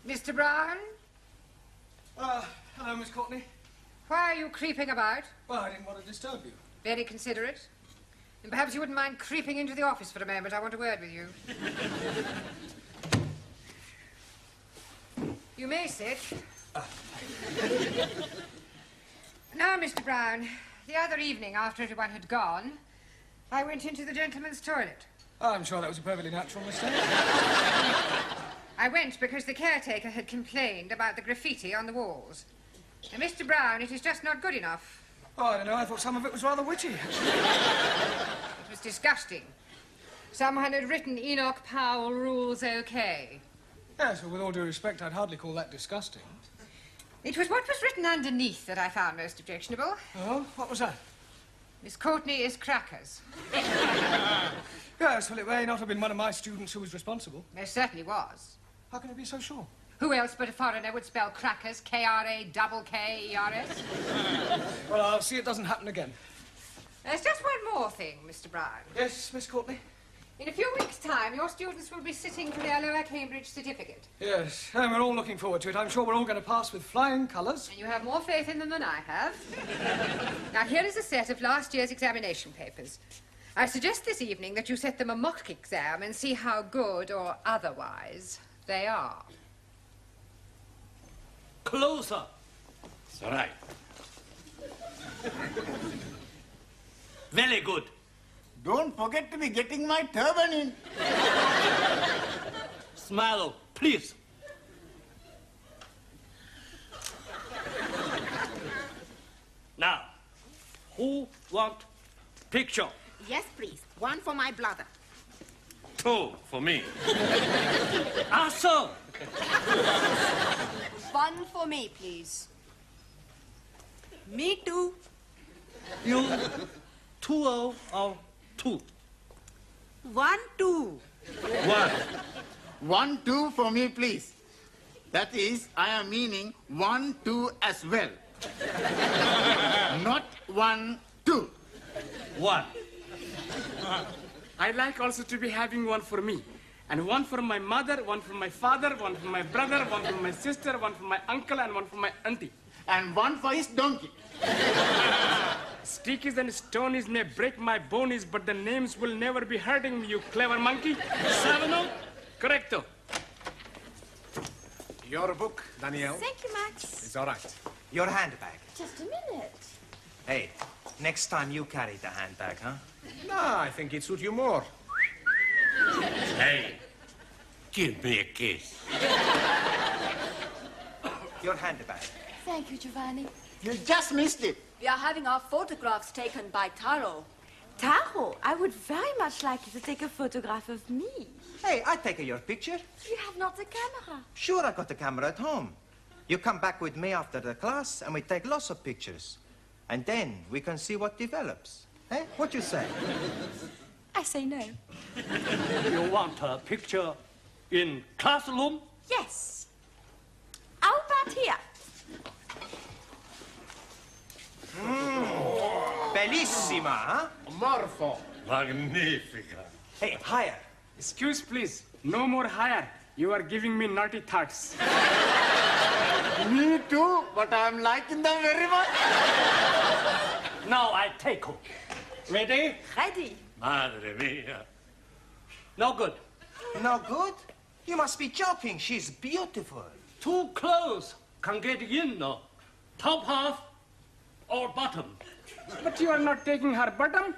Mr. Brown? Hello, Miss Courtney. Why are you creeping about? Well, I didn't want to disturb you. Very considerate. And perhaps you wouldn't mind creeping into the office for a moment. I want a word with you. You may sit. Now, Mr. Brown, the other evening, after everyone had gone, I went into the gentleman's toilet. I'm sure that was a perfectly natural mistake. I went because the caretaker had complained about the graffiti on the walls. And, Mr. Brown, it is just not good enough. Oh, I don't know. I thought some of it was rather witty. It was disgusting. Someone had written Enoch Powell rules okay. Yes, well, with all due respect, I'd hardly call that disgusting. It was what was written underneath that I found most objectionable. Oh, what was that? Miss Courtney is crackers. Yes, well, it may not have been one of my students who was responsible. There certainly was. How can you be so sure? Who else but a foreigner would spell crackers, K-R-A-K-K-E-R-S? Well, I'll see it doesn't happen again. There's just one more thing, Mr. Brown. Yes, Miss Courtney? In a few weeks' time, your students will be sitting for their lower Cambridge certificate. Yes, and we're all looking forward to it. I'm sure we're all going to pass with flying colours. And you have more faith in them than I have. Now, here is a set of last year's examination papers. I suggest this evening that you set them a mock exam and see how good or otherwise they are. Closer. It's all right. Very good. Don't forget to be getting my turban in. Smile, please. Now, who want picture? Yes, please. One for my brother. 2 for me. Also, One for me, please. Me too. you 2 or 2. 1, 2. 1. 1, 2 for me, please. That is, I am meaning 1, 2 as well. Not 1, 2. 1. I'd like also to be having one for me. And one for my mother, one for my father, one for my brother, one for my sister, one for my uncle, and one for my auntie. And one for his donkey. Stickies and stonies may break my bonies, but the names will never be hurting me, you clever monkey. 7-0? Correcto. Your book, Danielle. Thank you, Max. It's all right. Your handbag. Just a minute. Hey, next time you carry the handbag, huh? No, I think it suits you more. Hey, give me a kiss. Your handbag. Thank you, Giovanni. You just missed it. We are having our photographs taken by Taro. Taro, I would very much like you to take a photograph of me. Hey, I take your picture. You have not the camera. Sure, I got the camera at home. You come back with me after the class, and we take lots of pictures. And then we can see what develops. Eh? What you say? I say no. You want a picture in classroom? Yes. How about here? Bellissima, huh? Morpho. Magnifica. Hey, higher. Excuse, please. No more higher. You are giving me naughty thoughts. Me too, but I'm liking them very much. Now I take her. Ready? Ready. Madre mia. No good. No good? You must be joking. She's beautiful. Too close. Can't get in. No. Top half or bottom. But you are not taking her bottom?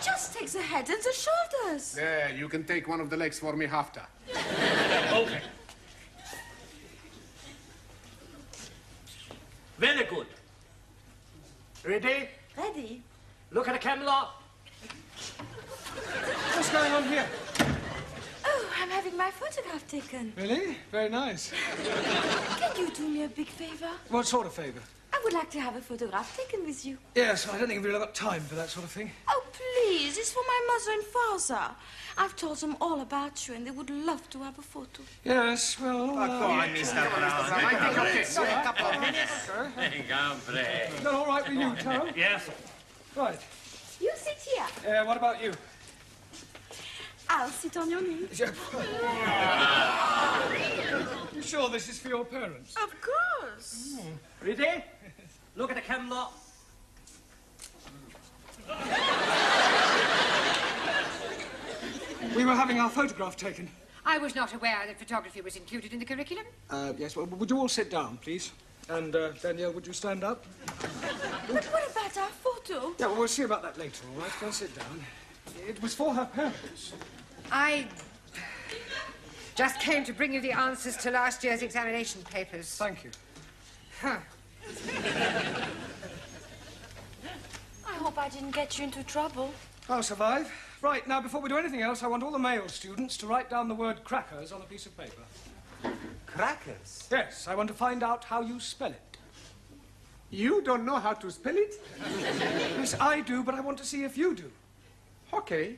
Just take the head and the shoulders. There, you can take one of the legs for me after. Okay. Very good. Ready? Ready. Look at the camera. What's going on here? Oh, I'm having my photograph taken. Really? Very nice. Can you do me a big favor? What sort of favour? I would like to have a photograph taken with you. Yes, I don't think we've really got time for that sort of thing. Oh, please. It's for my mother and father. I've told them all about you, and they would love to have a photo. Yes, well... Go on, Mr. Brown. I think okay. A couple of minutes. Gamble. Is that all right with you, Taro? Yes. Right. You sit here. What about you? I'll sit on your knee. sure this is for your parents? Of course. Ready? Look at the camera. We were having our photograph taken. I was not aware that photography was included in the curriculum. Yes, well, would you all sit down, please? And, Danielle, would you stand up? But what about our photo? Yeah, well, we'll see about that later, all right? Go sit down. It was for her parents. I just came to bring you the answers to last year's examination papers. Thank you. Huh. I hope I didn't get you into trouble. I'll survive. Right, now, before we do anything else, I want all the male students to write down the word crackers on a piece of paper. Crackers? Yes, I want to find out how you spell it. You don't know how to spell it? Yes, I do, but I want to see if you do. Okay.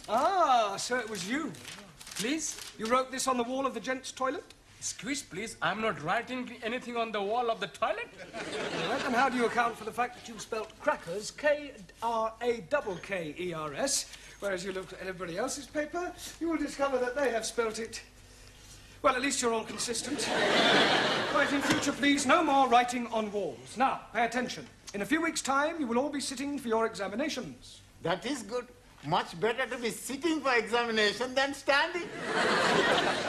Ah, so it was you. Please? You wrote this on the wall of the gents' toilet? Excuse, please. I'm not writing anything on the wall of the toilet. All right, and how do you account for the fact that you spelt crackers, K-R-A-K-K-E-R-S, whereas you looked at everybody else's paper, you will discover that they have spelt it... Well, at least you're all consistent. Right, in future, please, no more writing on walls. Now, pay attention. In a few weeks' time, you will all be sitting for your examinations. That is good. Much better to be sitting for examination than standing.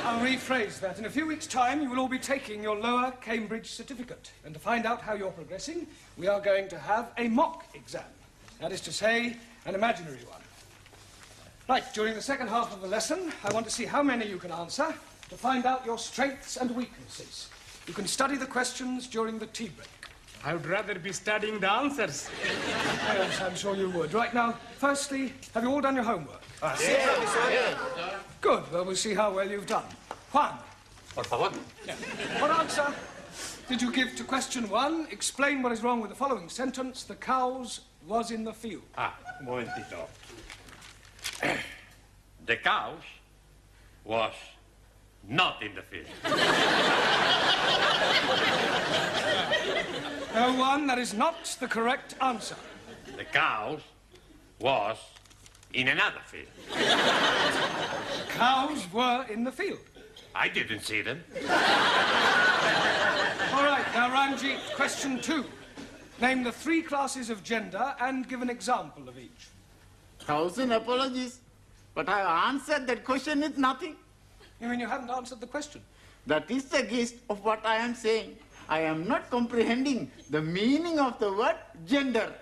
I'll rephrase that. In a few weeks' time, you will all be taking your lower Cambridge certificate. And to find out how you're progressing, we are going to have a mock exam. That is to say, an imaginary one. Right, during the second half of the lesson, I want to see how many you can answer to find out your strengths and weaknesses. You can study the questions during the tea break. I would rather be studying the answers. Yes, I'm sure you would. Right now, firstly, have you all done your homework? Yeah. Good. Well, we'll see how well you've done. Juan. Por favor. Yeah. What answer did you give to question 1? Explain what is wrong with the following sentence. The cows was in the field. Ah, un momentito. The cows was not in the field. No, Juan, that is not the correct answer. The cows was in another field. Cows were in the field. I didn't see them. All right, now, Ranjit, question 2. Name the 3 classes of gender and give an example of each. 1,000 apologies. But I have answered that question with nothing. You mean you haven't answered the question? That is the gist of what I am saying. I am not comprehending the meaning of the word gender.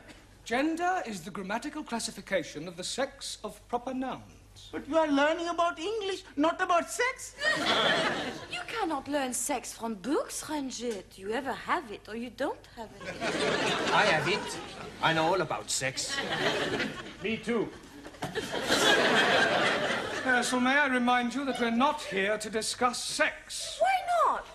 Gender is the grammatical classification of the sex of proper nouns. But you are learning about English, not about sex. You cannot learn sex from books, Ranjit. You either have it or you don't have it. I have it. I know all about sex. Me too. So may I remind you that we're not here to discuss sex. Why not?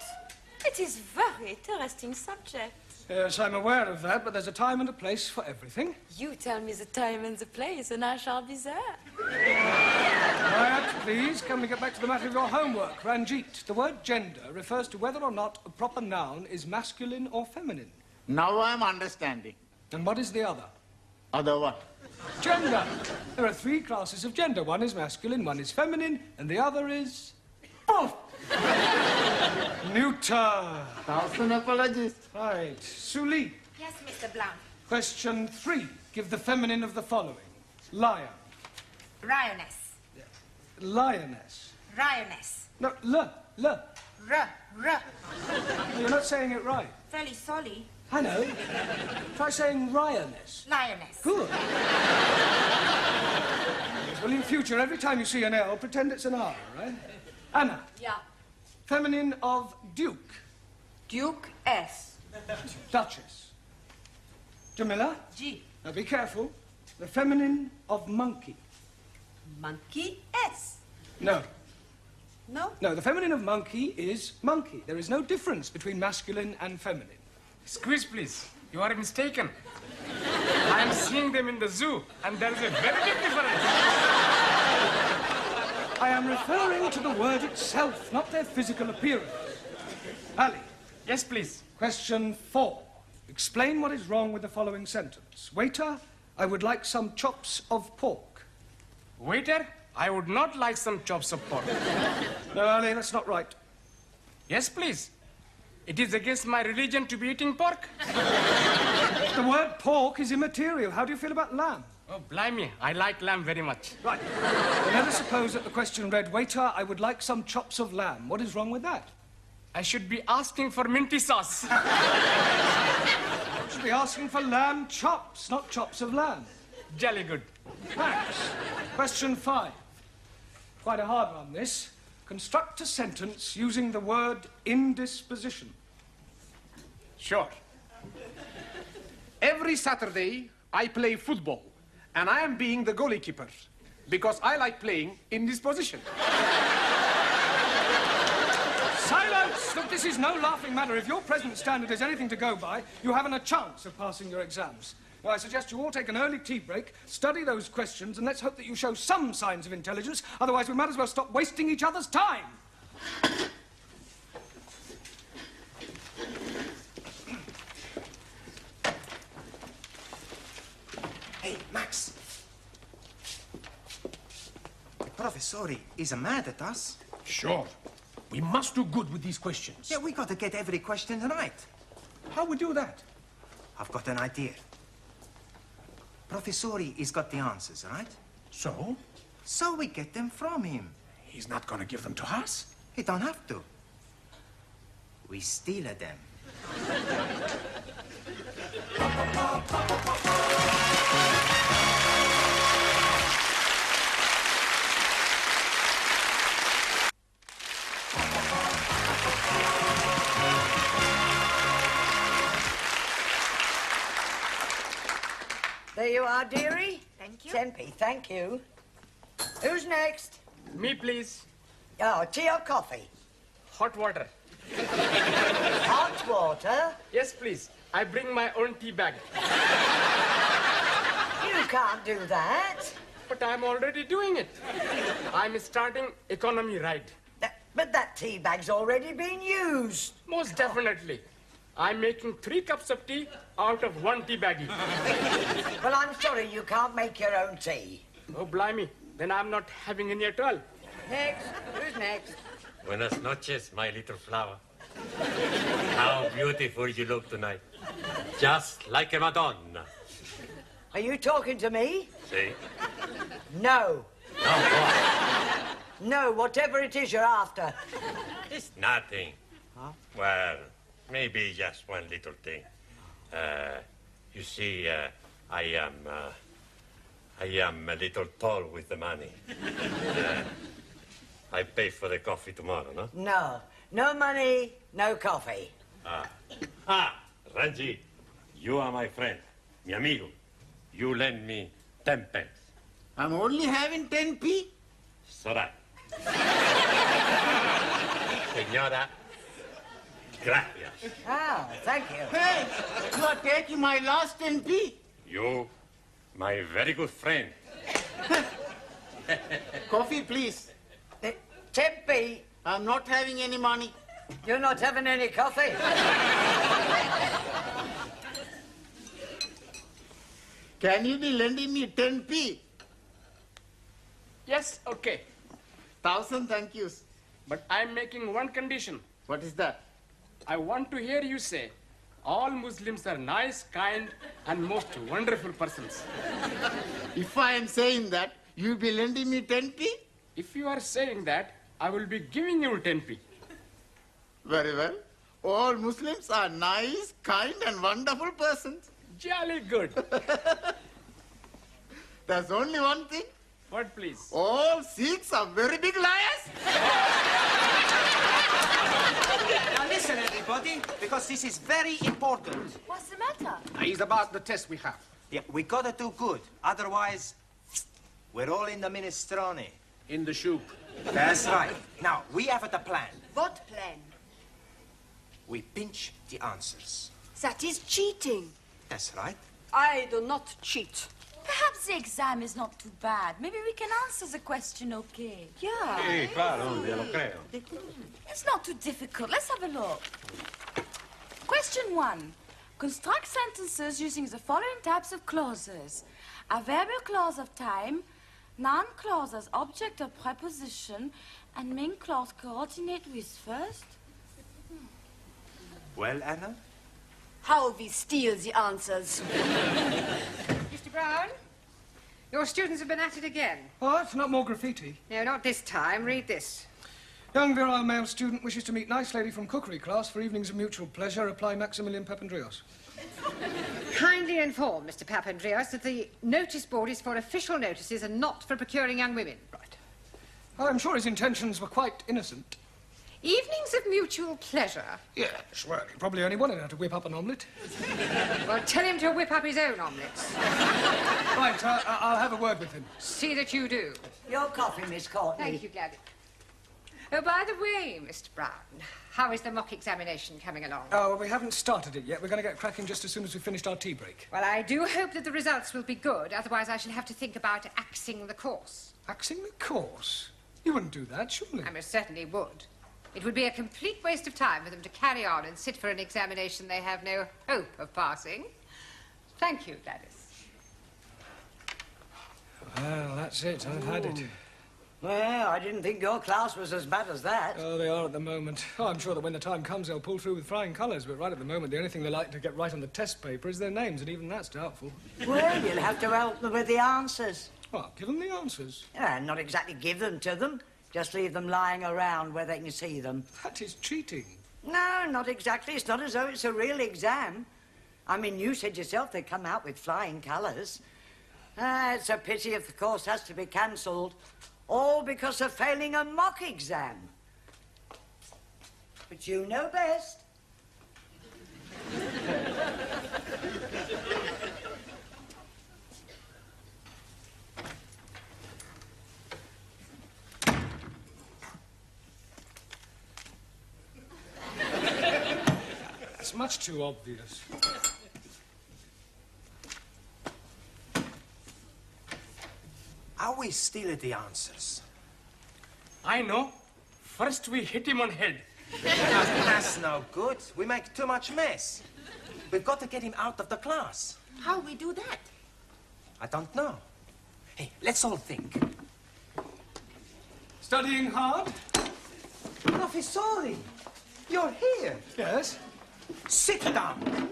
It is very interesting subject. Yes, I'm aware of that, but there's a time and a place for everything. You tell me the time and the place, and I shall be there. Quiet, please. Can we get back to the matter of your homework? Ranjit, the word gender refers to whether or not a proper noun is masculine or feminine. Now I am understanding. And what is the other? Other what? Gender. There are 3 classes of gender. One is masculine, one is feminine, and the other is... Poof! Neuter. 1,000 apologies. Right. Suli. Yes, Mr. Blount. Question 3. Give the feminine of the following. Lion. Lioness. Lioness. Lioness. No, l. R. You're not saying it right. Fairly sorry. I know. Try saying lioness. Lioness. Good. Well, in future, every time you see an L, pretend it's an R, right? Anna. Yeah. Feminine of Duke. Duke S. Duchess. Jamila. G. Now be careful. The feminine of monkey. Monkey S. No. No? No, the feminine of monkey is monkey. There is no difference between masculine and feminine. Excuse, please. You are mistaken. I am seeing them in the zoo, and there is a very big difference. I am referring to the word itself, not their physical appearance. Ali. Yes, please. Question 4. Explain what is wrong with the following sentence. Waiter, I would like some chops of pork. Waiter, I would not like some chops of pork. No, Ali, that's not right. Yes, please. It is against my religion to be eating pork. The word pork is immaterial. How do you feel about lamb? Oh, blimey. I like lamb very much. Right. Well, let us suppose that the question read, waiter, I would like some chops of lamb. What is wrong with that? I should be asking for minty sauce. You should be asking for lamb chops, not chops of lamb. Jolly good. Thanks. Question 5. Quite a hard one, this. Construct a sentence using the word indisposition. Sure. Every Saturday, I play football, and I am being the goalkeeper because I like playing in this position. Silence! Look, this is no laughing matter. If your present standard is anything to go by, you haven't a chance of passing your exams. Well, I suggest you all take an early tea break, study those questions, and let's hope that you show some signs of intelligence. Otherwise, we might as well stop wasting each other's time. Hey, Max. The professor is mad at us. Sure. We must do good with these questions. Yeah, we got to get every question right. How we do that? I've got an idea. Professori has got the answers, right? So? So we get them from him. He's not going to give them to us. He don't have to. We steal them. There you are, dearie. Thank you. Tempy, thank you. Who's next? Me, please. Oh, tea or coffee? Hot water. Hot water? Yes, please. I bring my own tea bag. You can't do that. But I'm already doing it. I'm starting economy ride. But that tea bag's already been used. Most definitely. I'm making 3 cups of tea out of 1 tea baggie. Well, I'm sorry you can't make your own tea. Oh, blimey. Then I'm not having any at all. Next. Who's next? Buenas noches, my little flower. How beautiful you look tonight. Just like a Madonna. Are you talking to me? See? No. No, what? No, whatever it is you're after. It's nothing. Huh? Well, maybe just one little thing. You see, I am a little tall with the money. I pay for the coffee tomorrow, no? No. No money, no coffee. Ranji, you are my friend, mi amigo. You lend me 10 pence. I'm only having 10p. So that. Señora, gracias. Oh, thank you. Hey, you are taking my last 10p. You, my very good friend. Coffee, please. 10p. I'm not having any money. You're not having any coffee? Can you be lending me 10p? Yes, okay. 1,000 thank yous. But I'm making one condition. What is that? I want to hear you say, all Muslims are nice, kind, and most wonderful persons. If I am saying that, you'll be lending me 10p? If you are saying that, I will be giving you 10p. Very well. All Muslims are nice, kind, and wonderful persons. Jolly good. There's only one thing. What, please? All Sikhs are very big liars. Now listen, everybody, because this is very important. What's the matter? It's about the test we have. Yeah, we gotta do good. Otherwise, we're all in the minestrone. In the soup. That's right. Now, we have the plan. What plan? We pinch the answers. That is cheating. That's right. I do not cheat. Perhaps the exam is not too bad. Maybe we can answer the question okay. Yeah. Sí, claro, yo lo creo. It's not too difficult. Let's have a look. Question 1. Construct sentences using the following types of clauses. Adverbial clause of time, Noun clause as object of preposition and main clause coordinate with first. Well, Anna? How we steal the answers. Mr. Brown, your students have been at it again. What? Not more graffiti? No, not this time. Read this. Young virile male student wishes to meet nice lady from cookery class for evenings of mutual pleasure. Apply Maximilian Papandreou. Kindly inform Mr. Papandreou that the notice board is for official notices and not for procuring young women. Right. I'm sure his intentions were quite innocent. Evenings of mutual pleasure? Yes, well, he probably only wanted her to whip up an omelette. Well, tell him to whip up his own omelettes. Right, I'll have a word with him. See that you do. Your coffee, Miss Courtney. Thank you, Gladys. Oh, by the way, Mr. Brown, how is the mock examination coming along? Oh, well, we haven't started it yet. We're going to get cracking just as soon as we've finished our tea break. Well, I do hope that the results will be good. Otherwise, I shall have to think about axing the course. Axing the course? You wouldn't do that, surely? I most certainly would. It would be a complete waste of time for them to carry on and sit for an examination they have no hope of passing. Thank you, Gladys. Well, that's it. I've had it. Well, I didn't think your class was as bad as that. Oh, they are at the moment. Oh, I'm sure that when the time comes, they'll pull through with flying colours. But right at the moment, the only thing they like to get right on the test paper is their names, and even that's doubtful. Well, you'll have to help them with the answers. Well, give them the answers. Not exactly give them to them. Just leave them lying around where they can see them. That is cheating. No, not exactly. It's not as though it's a real exam. I mean, you said yourself they come out with flying colours. It's a pity if the course has to be cancelled. All because of failing a mock exam. But you know best. It's much too obvious. Are we still at the answers? I know. First we hit him on head. That's no good. We make too much mess. We've got to get him out of the class. How we do that? I don't know. Hey, let's all think. Studying hard? Professori, you're here. Yes? Sit down.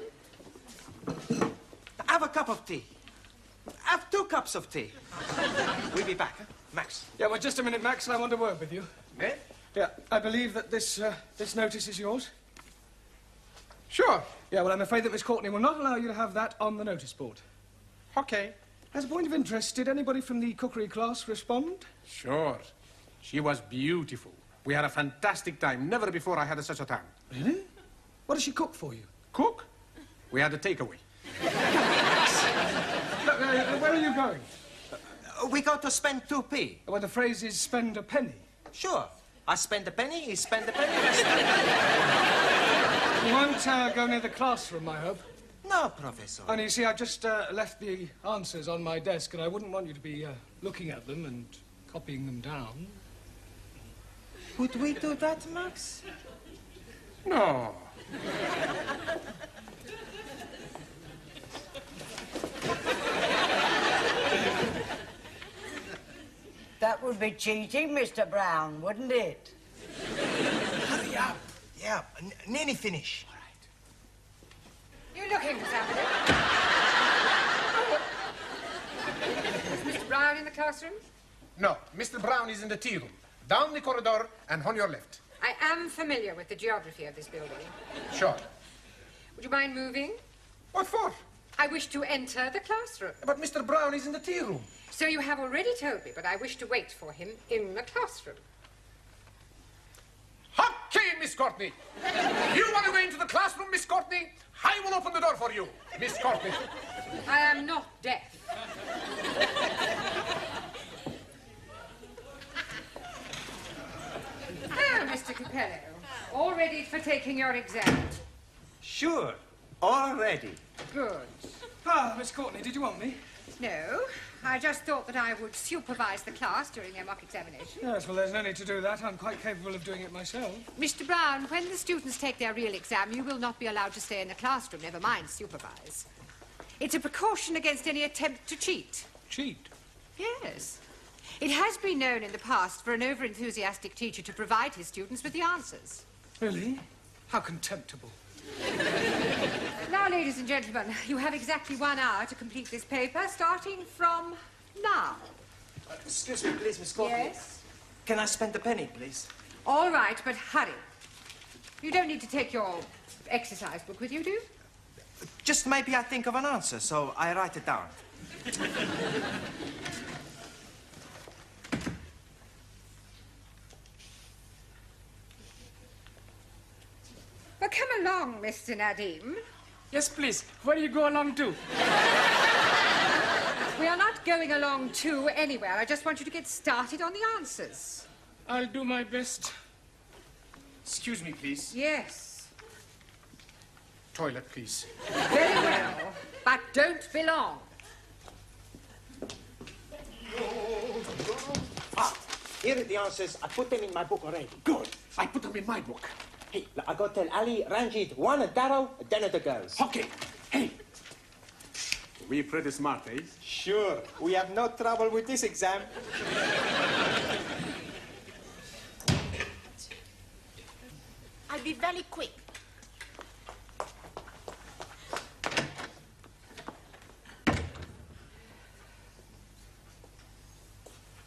Have a cup of tea. Have 2 cups of tea. We'll be back, huh? Max. Yeah, well, just a minute, Max. I want a word with you. Eh? Yeah, I believe that this notice is yours. Sure. Yeah, well, I'm afraid that Miss Courtney will not allow you to have that on the notice board. Okay. As a point of interest, did anybody from the cookery class respond? Sure. She was beautiful. We had a fantastic time. Never before I had such a time. Really? What does she cook for you? Cook? We had a takeaway. Look, where are you going? We got to spend 2p. Well, the phrase is spend a penny. Sure. I spend a penny, he spend a penny. You won't go near the classroom, I hope. No, Professor. Only, you see, I just left the answers on my desk, and I wouldn't want you to be looking at them and copying them down. Would we do that, Max? No. That would be cheating, Mr. Brown, wouldn't it? Hurry up. Yeah, nearly finish. All right. You looking for something? Is Mr. Brown in the classroom? No, Mr. Brown is in the tea room. Down the corridor and on your left. I am familiar with the geography of this building. Sure. Would you mind moving? What for? I wish to enter the classroom. But Mr. Brown is in the tea room. So you have already told me, but I wish to wait for him in the classroom. Okay, Miss Courtney. You want to go into the classroom, Miss Courtney? I will open the door for you, Miss Courtney. I am not deaf. Now, Mr. Capello, all ready for taking your exam? Sure. Already. Good. Ah, Miss Courtney, did you want me? No, I just thought that I would supervise the class during their mock examination. Yes, well, there's no need to do that. I'm quite capable of doing it myself. Mr. Brown, when the students take their real exam, you will not be allowed to stay in the classroom, never mind supervise. It's a precaution against any attempt to cheat. Cheat? Yes. It has been known in the past for an over-enthusiastic teacher to provide his students with the answers. Really? How contemptible. Now, ladies and gentlemen, you have exactly 1 hour to complete this paper, starting from now. Excuse me, please, Miss Courtney. Yes? Can I spend a penny, please? All right, but hurry. You don't need to take your exercise book with you, do you? Just maybe I think of an answer, so I write it down. Well, come along, Mr. Nadim. Yes, please. Where do you go along to? We are not going along to anywhere. I just want you to get started on the answers. I'll do my best. Excuse me, please. Yes. Toilet, please. Very well, but don't be long. Here are the answers. I put them in my book already. Good. I put them in my book. Hey, I got to tell Ali, Ranjit, one and Darrow, then it goes. Okay. Hey. We're pretty smart, eh? Sure. We have no trouble with this exam. I'll be very quick.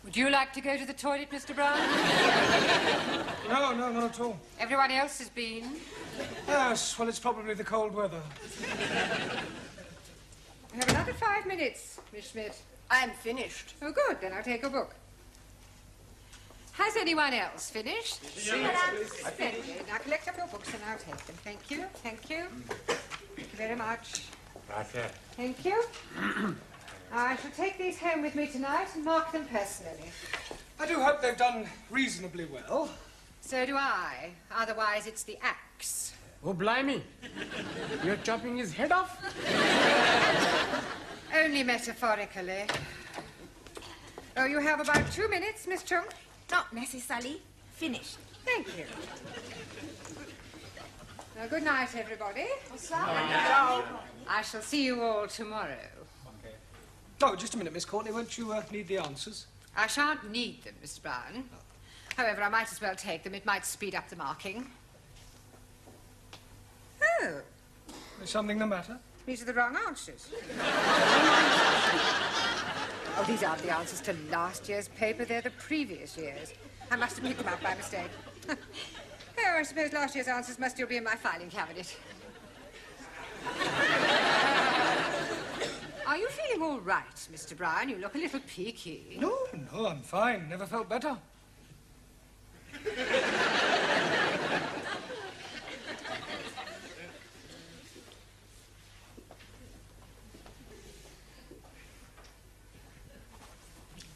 Would you like to go to the toilet, Mr. Brown? No, not at all. Everyone else has been. Yes, well, it's probably the cold weather. We have another 5 minutes, Miss Schmidt. I'm finished. Oh, good. Then I'll take a book. Has anyone else finished? Splendid. Now collect up your books and I'll take them. Thank you. Thank you. Thank you very much. Gracias. Thank you. I shall take these home with me tonight and mark them personally. I do hope they've done reasonably well. So do I. Otherwise, it's the axe. Oh, blimey. You're chopping his head off? Only metaphorically. Oh, you have about 2 minutes, Miss Chung. Not necessarily. Finished. Thank you. Well, good night, everybody. I shall see you all tomorrow. Oh, just a minute, Miss Courtney. Won't you need the answers? I shan't need them, Mr. Brown. However, I might as well take them. It might speed up the marking. Oh, Is something the matter? these are the wrong answers. Oh, these aren't the answers to last year's paper. They're the previous year's. I must have picked them up by mistake. Oh, I suppose last year's answers must still be in my filing cabinet. Are you feeling all right, Mr. Brown? You look a little peaky. No, I'm fine. Never felt better.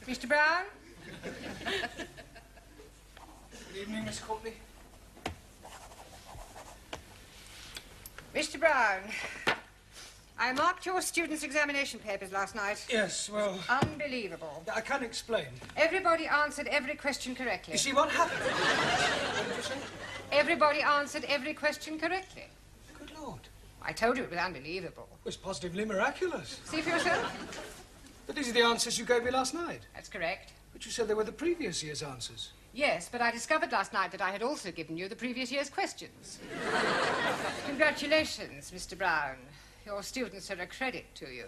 Mr. Brown? Good evening, Miss Courtney. Mr. Brown, I marked your students' examination papers last night. Yes, well... Unbelievable. I can't explain. Everybody answered every question correctly. You see what happened? What did you say? Everybody answered every question correctly. Good Lord. I told you it was unbelievable. It was positively miraculous. See for yourself? But these are the answers you gave me last night. That's correct. But you said they were the previous year's answers. Yes, but I discovered last night that I had also given you the previous year's questions. Congratulations, Mr. Brown. Your students are a credit to you.